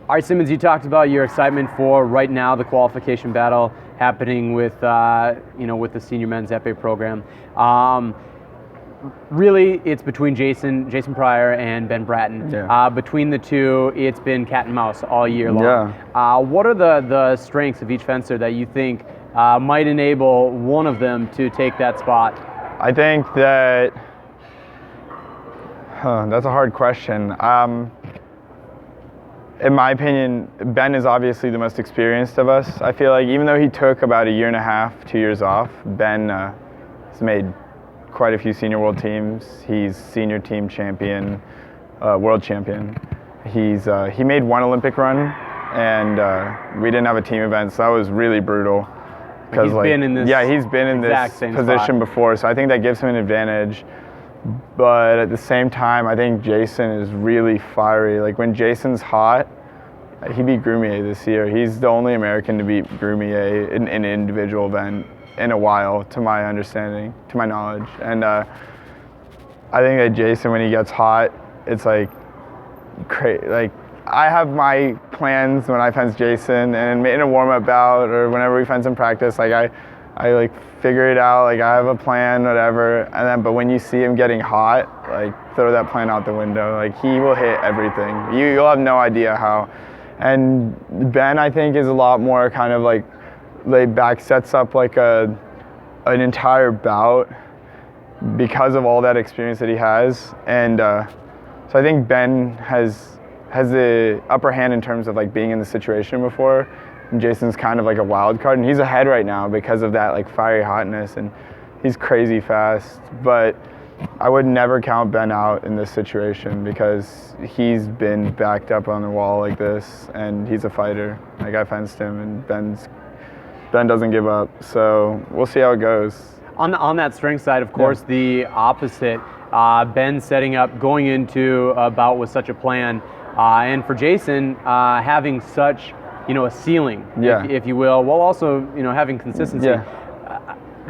All right, Simmons, you talked about your excitement for right now the qualification battle happening with with the senior men's épée program. Really, it's between Jason Pryor and Ben Bratton. Yeah. Between the two, it's been cat and mouse all year long. Yeah. What are the strengths of each fencer that you think might enable one of them to take that spot? I think that that's a hard question. In my opinion, Ben is obviously the most experienced of us. I feel like even though he took about a year and a half, 2 years off, Ben has made quite a few senior world teams. He's senior team champion, world champion. He made one Olympic run, and we didn't have a team event, so that was really brutal. He's been in this position before, so I think that gives him an advantage. But at the same time, I think Jason is really fiery. Like when Jason's hot, he beat Grumier this year. He's the only American to beat Grumier in an individual event in a while, to my understanding, to my knowledge. And I think that Jason, when he gets hot, it's like crazy. Like I have my plans when I fence Jason, and in a warm-up bout or whenever we fence in practice, like I like figure it out, like I have a plan, whatever, and then but when you see him getting hot, like throw that plan out the window. Like he will hit everything. You'll have no idea how. And Ben, I think, is a lot more kind of like laid back, sets up like an entire bout because of all that experience that he has. And so I think Ben has the upper hand in terms of like being in the situation before. And Jason's kind of like a wild card, and he's ahead right now because of that like fiery hotness, and he's crazy fast. But I would never count Ben out in this situation because he's been backed up on the wall like this, and he's a fighter. Like I fenced him, and Ben doesn't give up. So we'll see how it goes. On that strength side, of course, the opposite. Ben setting up, going into a bout with such a plan, and for Jason having such a ceiling, if you will, while also having consistency.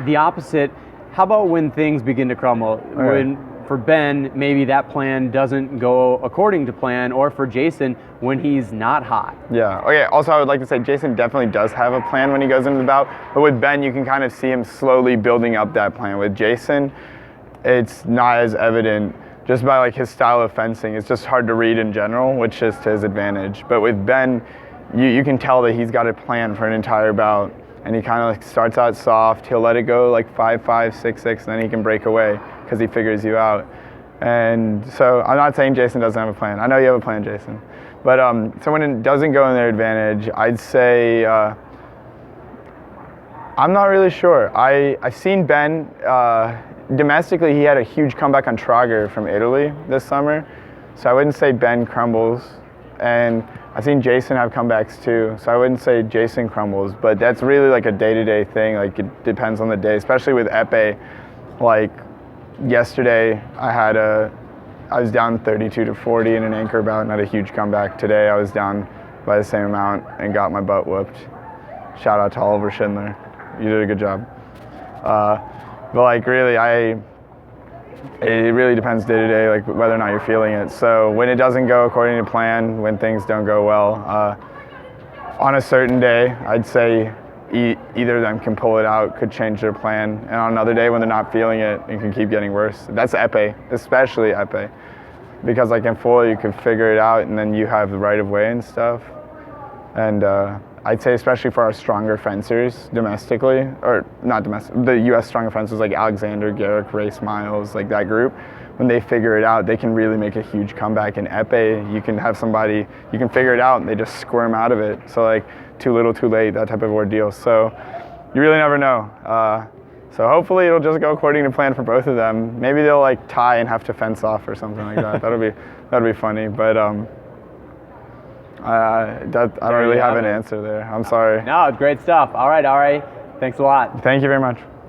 The opposite. How about when things begin to crumble? When for Ben, maybe that plan doesn't go according to plan, or for Jason, when he's not hot. Yeah. Okay. Also, I would like to say Jason definitely does have a plan when he goes into the bout, but with Ben, you can kind of see him slowly building up that plan. With Jason, it's not as evident just by like his style of fencing. It's just hard to read in general, which is to his advantage. But with Ben, you can tell that he's got a plan for an entire bout, and he kind of like starts out soft. He'll let it go like 5-5, 6-6, and then he can break away because he figures you out. And so I'm not saying Jason doesn't have a plan. I know you have a plan, Jason. But so when it doesn't go in their advantage, I'd say I'm not really sure. I've seen Ben domestically. He had a huge comeback on Trager from Italy this summer, so I wouldn't say Ben crumbles. And I've seen Jason have comebacks too, so I wouldn't say Jason crumbles, but that's really like a day-to-day thing. Like it depends on the day, especially with épée. Like yesterday, I was down 32-40 in an anchor bout and had a huge comeback. Today I was down by the same amount and got my butt whooped. Shout out to Oliver Schindler, you did a good job. But like really, it really depends day to day, like whether or not you're feeling it. So when it doesn't go according to plan, when things don't go well, on a certain day, I'd say either of them can pull it out, could change their plan. And on another day when they're not feeling it, it can keep getting worse. That's épée, especially épée. Because like in full, you can figure it out and then you have the right of way and stuff. And I'd say especially for our stronger fencers domestically, or not domestic, the U.S. stronger fencers like Alexander, Garrick, Race Miles, like that group, when they figure it out, they can really make a huge comeback. In épée, you can have somebody, you can figure it out and they just squirm out of it. So like too little, too late, that type of ordeal. So you really never know. So hopefully it'll just go according to plan for both of them. Maybe they'll like tie and have to fence off or something like that. That'll be funny. But I don't really have an answer there. I'm sorry. No, it's great stuff. All right. Thanks a lot. Thank you very much.